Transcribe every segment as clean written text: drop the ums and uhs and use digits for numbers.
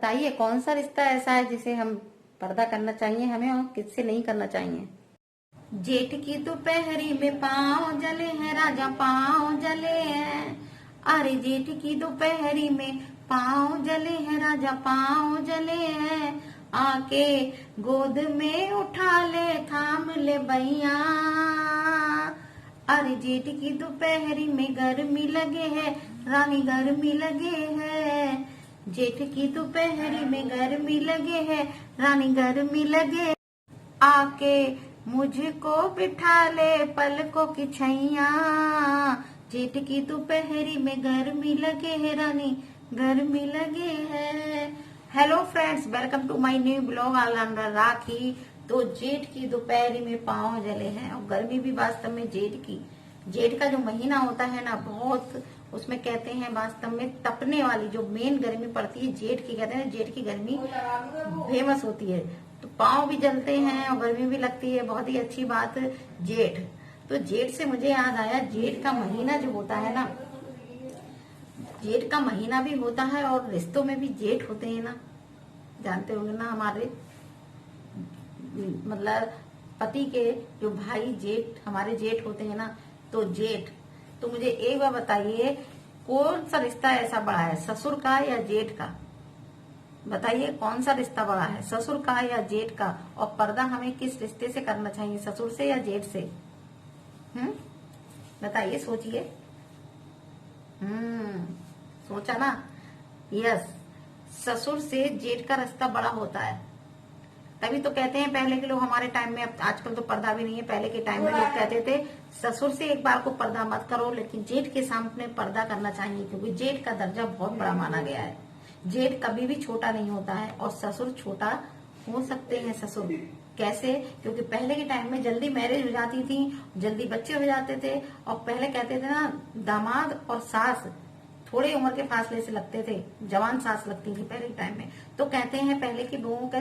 बताइए कौन सा रिश्ता ऐसा है जिसे हम पर्दा करना चाहिए हमें और किससे नहीं करना चाहिए। जेठ की दोपहरी में पाँव जले हैं राजा पाँव जले हैं। अरे जेठ की दोपहरी में पाँव जले हैं राजा पाँव जले हैं। आके गोद में उठा ले थाम ले बैया। अरे जेठ की दोपहरी में गर्मी लगे है रानी गर्मी लगे है। जेठ की दोपहरी में गर्मी लगे है रानी गर्मी लगे। आके मुझको बिठा ले पलकों की छैया। जेठ की दोपहरी में गर्मी लगे है रानी गर्मी लगे है। Hello friends, welcome to my new blog allrounder Rakhi. तो जेठ की दोपहरी में पाँव जले हैं और गर्मी भी वास्तव में जेठ का जो महीना होता है ना, बहुत उसमें कहते हैं वास्तव में तपने वाली जो मेन गर्मी पड़ती है जेठ की, कहते हैं जेठ की गर्मी फेमस होती है। तो पाँव भी जलते हैं और गर्मी भी लगती है, बहुत ही अच्छी बात। जेठ, तो जेठ से मुझे याद आया, जेठ का महीना जो होता है ना, जेठ का महीना भी होता है और रिश्तों में भी जेठ होते हैं ना, जानते होंगे ना। हमारे मतलब पति के जो भाई जेठ, हमारे जेठ होते हैं ना, तो जेठ। तो मुझे एक बार बताइए, कौन सा रिश्ता ऐसा बड़ा है, ससुर का या जेठ का? बताइए कौन सा रिश्ता बड़ा है, ससुर का या जेठ का? और पर्दा हमें किस रिश्ते से करना चाहिए, ससुर से या जेठ से? बताइए, सोचिए। सोचा ना? यस, ससुर से जेठ का रिश्ता बड़ा होता है। तभी तो कहते हैं पहले के लोग, हमारे टाइम में, अब आजकल तो पर्दा भी नहीं है, पहले के टाइम में लोग कहते थे ससुर से एक बार को पर्दा मत करो, लेकिन जेठ के सामने पर्दा करना चाहिए, क्योंकि जेठ का दर्जा बहुत बड़ा माना गया है। जेठ कभी भी छोटा नहीं होता है और ससुर छोटा हो सकते हैं। ससुर कैसे? क्योंकि पहले के टाइम में जल्दी मैरिज हो जाती थी, जल्दी बच्चे हो जाते थे, और पहले कहते थे ना, दामाद और सास थोड़ी उम्र के फासले से लगते थे, जवान सास लगती थी पहले के टाइम में। तो कहते हैं पहले की बहुओं का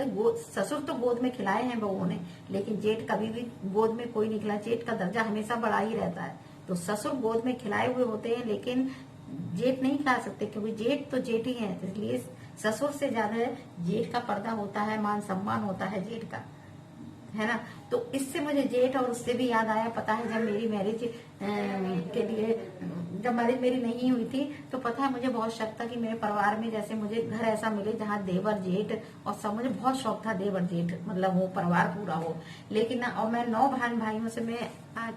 ससुर तो गोद में खिलाए हैं बहुओं ने, लेकिन जेठ कभी भी गोद में कोई नहीं खिलाया। जेठ का दर्जा हमेशा बड़ा ही रहता है। तो ससुर गोद में खिलाए हुए होते हैं, लेकिन जेठ नहीं खा सकते, क्योंकि जेठ तो जेठ ही है। इसलिए ससुर से ज्यादा जेठ का पर्दा होता है, मान सम्मान होता है जेठ का, है ना। तो इससे मुझे जेठ और उससे भी याद आया, पता है जब मेरी मैरिज के लिए, जब मैरिज मेरी नहीं हुई थी, तो पता है मुझे बहुत शौक था कि मेरे परिवार में जैसे मुझे घर ऐसा मिले जहाँ देवर जेठ और सब, मुझे बहुत शौक था देवर जेठ मतलब वो परिवार पूरा हो। लेकिन ना, और मैं 9 बहन भाइयों से मैं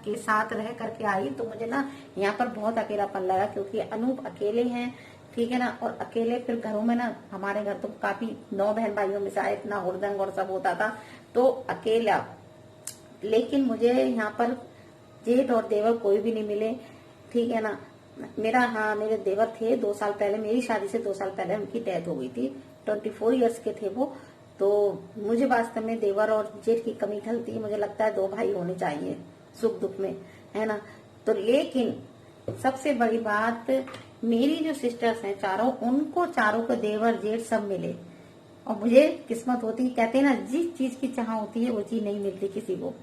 के साथ रह करके आई, तो मुझे ना यहाँ पर बहुत अकेलापन लगा, क्योंकि अनूप अकेले हैं, ठीक है ना। और अकेले फिर घरों में ना, हमारे घर तो काफी 9 बहन भाइयों में से इतना हुड़दंग और सब होता था, तो अकेला। लेकिन मुझे यहाँ पर जेठ और देवर कोई भी नहीं मिले, ठीक है ना। मेरे देवर थे 2 साल पहले, मेरी शादी से 2 साल पहले उनकी डेथ हो गई थी। 24 ईयर्स के थे वो। तो मुझे वास्तव में देवर और जेठ की कमी खलती। मुझे लगता है 2 भाई होने चाहिए सुख दुख में, है ना। तो लेकिन सबसे बड़ी बात, मेरी जो सिस्टर्स हैं चारों, उनको चारों को देवर जेठ सब मिले, और मुझे किस्मत होती। कहते हैं ना, जिस चीज की चाह होती है वो चीज नहीं मिलती किसी को,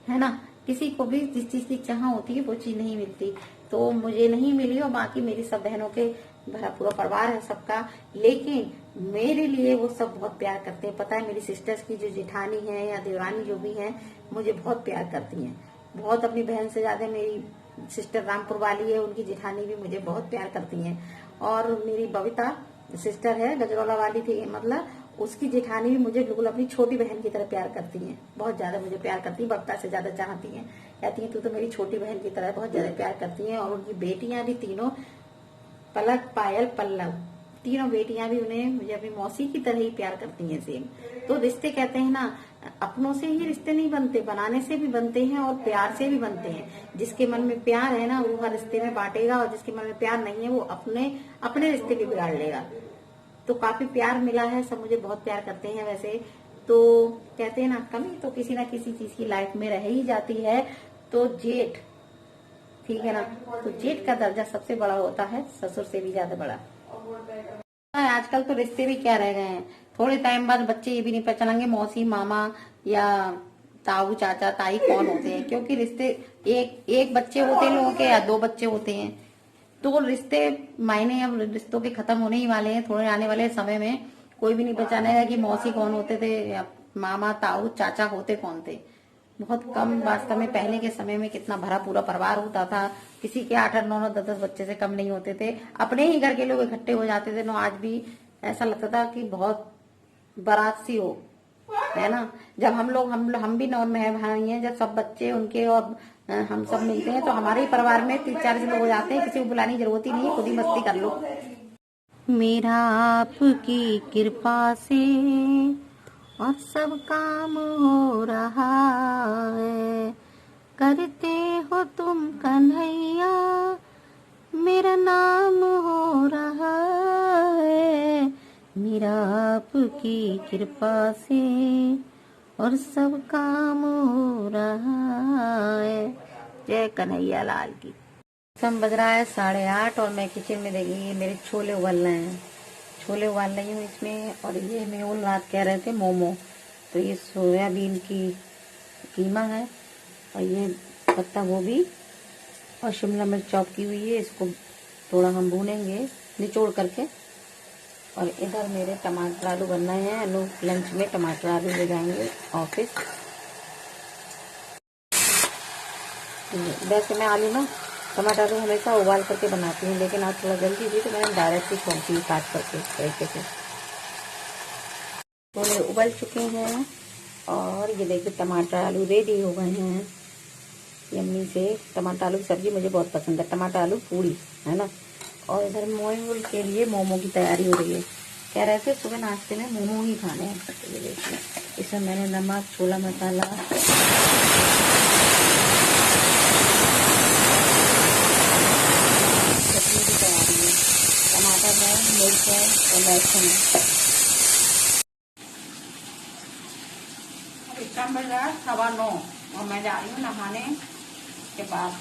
है ना। किसी को भी जिस चीज की चाह होती है वो चीज नहीं मिलती, तो मुझे नहीं मिली। और बाकी मेरी सब बहनों के भरा पूरा परिवार है सबका, लेकिन मेरे लिए वो सब बहुत प्यार करते हैं। पता है, मेरी सिस्टर्स की जो जेठानी है या देवरानी जो भी है, मुझे बहुत प्यार करती हैं, बहुत। अपनी बहन से ज्यादा मेरी सिस्टर रामपुर वाली है, उनकी जेठानी भी मुझे बहुत प्यार करती हैं। और मेरी बबीता सिस्टर है गजरौला वाली थी, मतलब उसकी जेठानी भी मुझे बिल्कुल अपनी छोटी बहन की तरह प्यार करती हैं, बहुत ज्यादा मुझे प्यार करती है, बबीता से ज्यादा चाहती हैं। कहती हैं तू तो मेरी छोटी बहन की तरह बहुत ज्यादा प्यार करती हैं। और उनकी बेटियां भी तीनों, पलक पायल पल्लव, तीनों बेटियां भी उन्हें मुझे अपनी मौसी की तरह ही प्यार करती हैं, सेम। तो रिश्ते कहते हैं ना, अपनों से ही रिश्ते नहीं बनते, बनाने से भी बनते हैं और प्यार से भी बनते हैं। जिसके मन में प्यार है ना, वो हर रिश्ते में बांटेगा, और जिसके मन में प्यार नहीं है वो अपने रिश्ते भी बिगाड़ लेगा। तो काफी प्यार मिला है, सब मुझे बहुत प्यार करते हैं वैसे। तो कहते हैं ना, कमी तो किसी ना किसी चीज की लाइफ में रह ही जाती है। तो जेठ, ठीक है ना, तो जेठ का दर्जा सबसे बड़ा होता है, ससुर से भी ज्यादा बड़ा। आजकल तो रिश्ते भी क्या रह गए हैं, थोड़े टाइम बाद बच्चे ये भी नहीं पहचानेंगे मौसी मामा या ताऊ चाचा ताई कौन होते हैं, क्योंकि रिश्ते एक बच्चे होते हैं लोगों के या 2 बच्चे होते हैं। तो रिश्ते मायने अब रिश्तों के खत्म होने ही वाले हैं थोड़े आने वाले समय में। कोई भी नहीं पहचानेगा कि मौसी कौन होते थे या मामा ताऊ चाचा होते कौन थे। बहुत कम, वास्तव में पहले के समय में कितना भरा पूरा परिवार होता था, किसी के 8-8 9-9 10-10 बच्चे से कम नहीं होते थे, अपने ही घर के लोग इकट्ठे हो जाते थे। आज भी ऐसा लगता था कि बहुत बारात सी हो, है ना। जब हम भी 9 भाई हैं, जब सब बच्चे उनके और हम सब मिलते हैं तो हमारे ही परिवार में 30-40 लोग हो जाते हैं, किसी को बुलाने की जरूरत ही नहीं है, खुद ही मस्ती कर लो। मेरा आपकी कृपा से और सब काम हो रहा है, करते हो तुम कन्हैया मेरा नाम हो रहा है, मेरा आपकी कृपा से और सब काम हो रहा है। जय कन्हैया लाल की। समय बज रहा है 8:30 और मैं किचन में देखिए मेरे छोले उबल रहे हैं, छोले उबाल रही हूँ इसमें। और ये मेहुल रात कह रहे थे मोमो, तो ये सोयाबीन की कीमा है और ये पत्ता गोभी और शिमला मिर्च चॉप की हुई है, इसको थोड़ा हम भूनेंगे निचोड़ करके। और इधर मेरे टमाटर आलू बन रहे हैं, आलू लंच में टमाटर आलू ले जाएंगे ऑफिस। वैसे मैं आलू ना टमाटर आलू हमेशा उबाल करके बनाती हूँ, लेकिन आज थोड़ा जल्दी थी तो मैंने डायरेक्ट ही छोंकी काट करके इस तरीके से। छोले उबल चुके हैं और ये देखिए टमाटर आलू रेडी हो गए हैं यम्मी से। टमाटर आलू की सब्जी मुझे बहुत पसंद है, टमाटर आलू पूरी, है ना। और इधर मोमो के लिए मोमो की तैयारी हो रही है। कह रहे थे सुबह नाश्ते में मोमो ही खाने हैं, देखिए इसमें मैंने नमक, छोला मसाला, चटनी की तैयारी है, टमाटर है, मिर्च है और लहसुन है। काम बज रहा है 9:15 और मैं जा रही हूँ नहाने के बाद।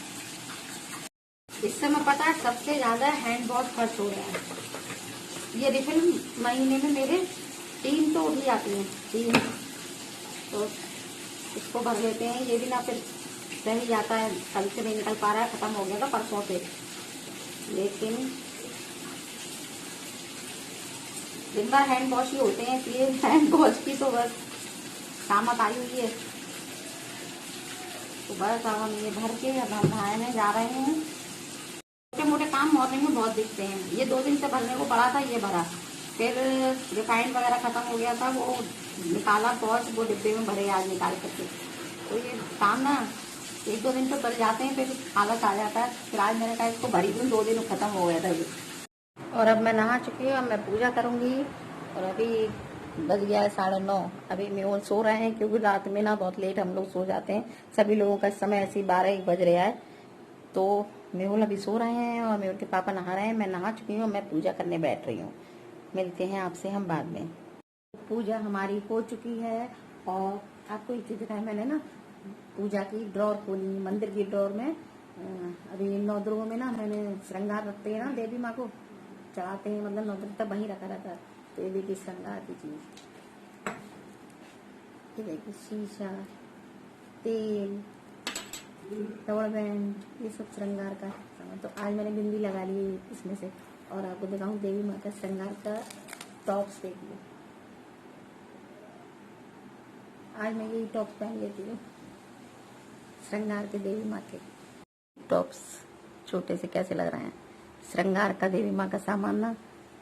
इस समय पता है सबसे ज्यादा हैंड वॉश खर्च हो रहे हैं। ये रिफिल महीने में मेरे 3 तो उठ जाती हैं, 3 तो इसको भर लेते हैं। ये भी ना फिर रह ही जाता है, कल से नहीं निकल पा रहा है, खत्म हो गया था परसों से। लेकिन दिन भर हैंड वॉश ही होते हैं, इसलिए हैंड वॉश की तो बस शामत आई हुई है। तो बस अब हम ये भर के अब हम नहाने जा रहे हैं। छोटे मोटे काम मॉर्निंग में बहुत दिखते हैं। ये 2 दिन से भरने को पड़ा था, ये भरा, फिर रिफाइंड वगैरह खत्म हो गया था, वो निकाला पॉच, वो डिब्बे में भरे आज निकाल करके। तो ये काम ना 1-2 दिन तो कर जाते हैं, फिर आलस आ जाता है। फिर आज मैंने कहा इसको भरी दूँ, 2 दिन खत्म हो गया था ये। और अब मैं नहा चुकी हूँ, अब मैं पूजा करूंगी। और अभी बज गया है 9:30। अभी मेहुल सो रहे हैं क्योंकि रात में ना बहुत लेट हम लोग सो जाते हैं, सभी लोगों का समय ऐसे 12-1 बज रहा है। तो मेहुल अभी सो रहे हैं और मेहुल के पापा नहा रहे हैं। मैं नहा चुकी हूँ, मैं पूजा करने बैठ रही हूँ। मिलते हैं आपसे हम बाद में। पूजा हमारी हो चुकी है और आपको एक चीज दिखाई, मैंने ना पूजा की ड्रॉर खोली, मंदिर की ड्रॉर में। अभी नवदुर्गों में ना मैंने श्रृंगार रखते हैं ना, देवी माँ को चढ़ाते हैं, मतलब नवदुर्ग तक वहीं रखा रहता है। तो ये देखिए श्रृंगार की चीज, ये देखिए शीशा, तेल, रबड़ बैंड, ये सब श्रृंगार का सामान। तो आज मैंने बिंदी लगा ली इसमें से। और आपको दिखाऊं देवी माँ का श्रृंगार का टॉप्स, देखिए आज मैं यही टॉप्स पहन लेती हूँ, श्रृंगार के देवी माँ के टॉप्स। छोटे से कैसे लग रहे हैं। श्रृंगार का देवी माँ का सामान ना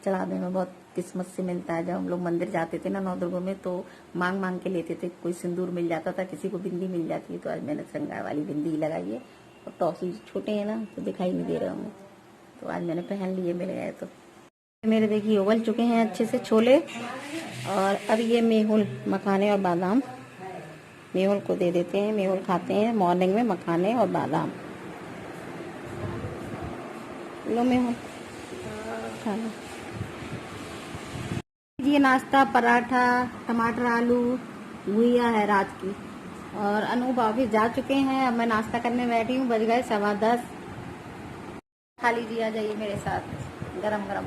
चढ़ाने में बहुत किस्मत से मिलता है। जब हम लोग मंदिर जाते थे ना नवदुर्गों में, तो मांग मांग के लेते थे, कोई सिंदूर मिल जाता था, किसी को बिंदी मिल जाती है। तो आज मैंने श्रृंगार वाली बिंदी लगाई है। और टॉप्स छोटे हैं ना तो दिखाई नहीं दे रहा हूँ, तो आज मैंने पहन लिए मिल गए। तो मेरे देखिए उबल चुके हैं अच्छे से छोले। और अब ये मेहुल मखाने और बादाम मेहुल को दे देते हैं। मेहुल खाते हैं मॉर्निंग में मखाने और बादाम। लो मेहुल खाना। ये नाश्ता पराठा टमाटर आलू भुजिया है रात की। और अनूप ऑफिस जा चुके हैं, अब मैं नाश्ता करने बैठी हूँ। बज गए 10:15। खा लीजिए, आ जाइए मेरे साथ गरम गरम।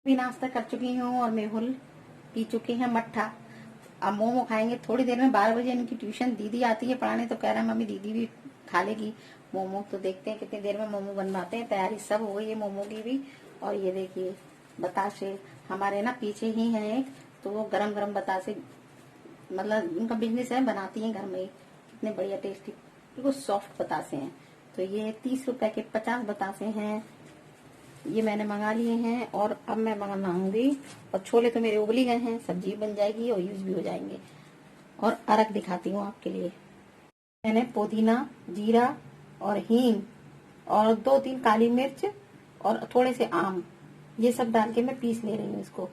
भी नाश्ता कर चुकी हूँ और मेहुल पी चुके हैं मट्ठा। अब मोमो खाएंगे थोड़ी देर में। 12 बजे इनकी ट्यूशन दीदी आती है पढ़ाने, तो कह रहा है मम्मी दीदी भी खा लेगी मोमो। तो देखते हैं कितनी देर में मोमो बनवाते हैं। तैयारी सब हो गई है मोमो की भी। और ये देखिए बतासे हमारे ना पीछे ही हैं एक, तो वो गरम गरम बतासे, मतलब उनका बिजनेस है, बनाती हैं घर में ही, कितने बढ़िया टेस्टी बिल्कुल सॉफ्ट बतासे हैं। तो ये 30 रुपए के 50 बतासे हैं, ये मैंने मंगा लिए हैं। और अब मैं मंगाऊंगी, और छोले तो मेरे उबली गए हैं, सब्जी बन जाएगी और यूज भी हो जाएंगे। और अरक दिखाती हूँ आपके लिए। मैंने पुदीना, जीरा और हींग और 2-3 काली मिर्च और थोड़े से आम, ये सब डाल के मैं पीस ले रही हूँ इसको।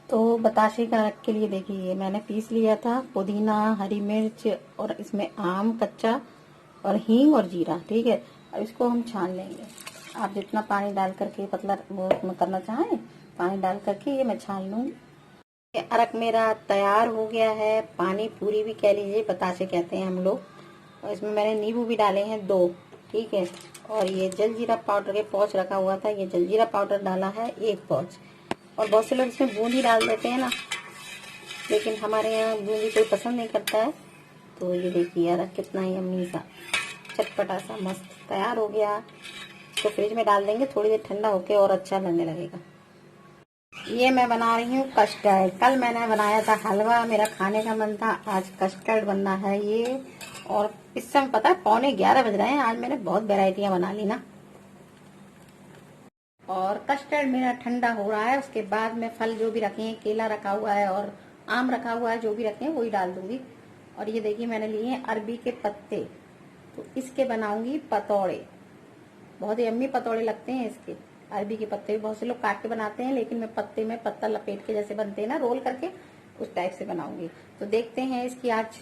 तो बताशे का अरक के लिए देखिए मैंने पीस लिया था पुदीना, हरी मिर्च और इसमें आम कच्चा और हींग और जीरा। ठीक है, अब इसको हम छान लेंगे। आप जितना पानी डाल करके पतला वो उसमें करना चाहें, पानी डाल करके ये मैं छान लूंगी। ये अरक मेरा तैयार हो गया है, पानी पूरी भी कह लीजिए, बताशे कहते हैं हम लोग। और इसमें मैंने नींबू भी डाले हैं 2। ठीक है, और ये जलजीरा पाउडर के पाउच रखा हुआ था, ये जलजीरा पाउडर डाला है 1 पाउच। और बहुत से लोग इसमें बूंदी डाल देते हैं ना, लेकिन हमारे यहाँ बूंदी कोई पसंद नहीं करता है। तो ये देखिए अरक कितना ही यम्मी सा चटपटा सा मस्त तैयार हो गया। इसको फ्रिज में डाल देंगे, थोड़ी देर ठंडा होके और अच्छा लगने लगेगा। ये मैं बना रही हूँ कस्टर्ड। कल मैंने बनाया था हलवा, मेरा खाने का मन था, आज कस्टर्ड बनना है ये। और इस समय पता है 11:15 बज रहे हैं, आज मैंने बहुत वेराइटियां बना ली ना। और कस्टर्ड मेरा ठंडा हो रहा है, उसके बाद में फल जो भी रखे हैं, केला रखा हुआ है और आम रखा हुआ है, जो भी रखे हैं वही डाल दूंगी। और ये देखिए मैंने लिए हैं अरबी के पत्ते, तो इसके बनाऊंगी पतौड़े। बहुत ही यम्मी पतौड़े लगते हैं इसके। अरबी के पत्ते भी बहुत से लोग काट के बनाते हैं, लेकिन मैं पत्ते में पत्ता लपेट के जैसे बनते हैं ना रोल करके, उस टाइप से बनाऊंगी। तो देखते हैं इसकी, आज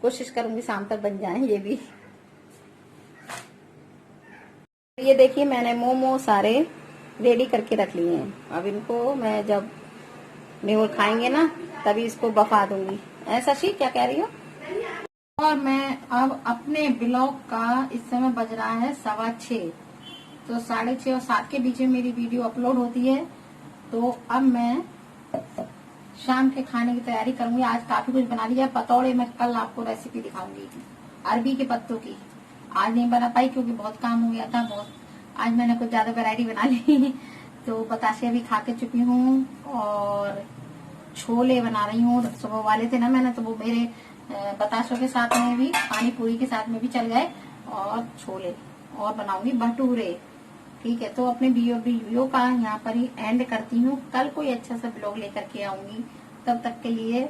कोशिश करूंगी शाम तक बन जाए ये भी। ये देखिए मैंने मोमो सारे रेडी करके रख लिए हैं। अब इनको मैं जब मेरे खाएंगे ना तभी इसको बफा दूंगी। ऐसा शी क्या कह रही हो? और मैं अब अपने ब्लॉग का, इस समय बज रहा है 6:15, तो 6:30 और 7 के बीच में मेरी वीडियो अपलोड होती है। तो अब मैं शाम के खाने की तैयारी करूंगी। आज काफी कुछ बना लिया। पतौड़े मैं कल आपको रेसिपी दिखाऊंगी अरबी के पत्तों की। आज नहीं बना पाई क्योंकि बहुत काम हो गया था, बहुत। आज मैंने कुछ ज्यादा वैरायटी बना ली तो बताशे भी खा के चुकी हूँ, और छोले बना रही हूँ। सुबह वाले थे ना मैंने, तो वो मेरे बताशों के साथ में भी, पानी पूरी के साथ में भी चल गए। और छोले और बनाऊंगी भटूरे। ठीक है, तो अपने वीडियो का यहाँ पर ही एंड करती हूँ। कल कोई अच्छा सा ब्लॉग लेकर के आऊंगी, तब तक के लिए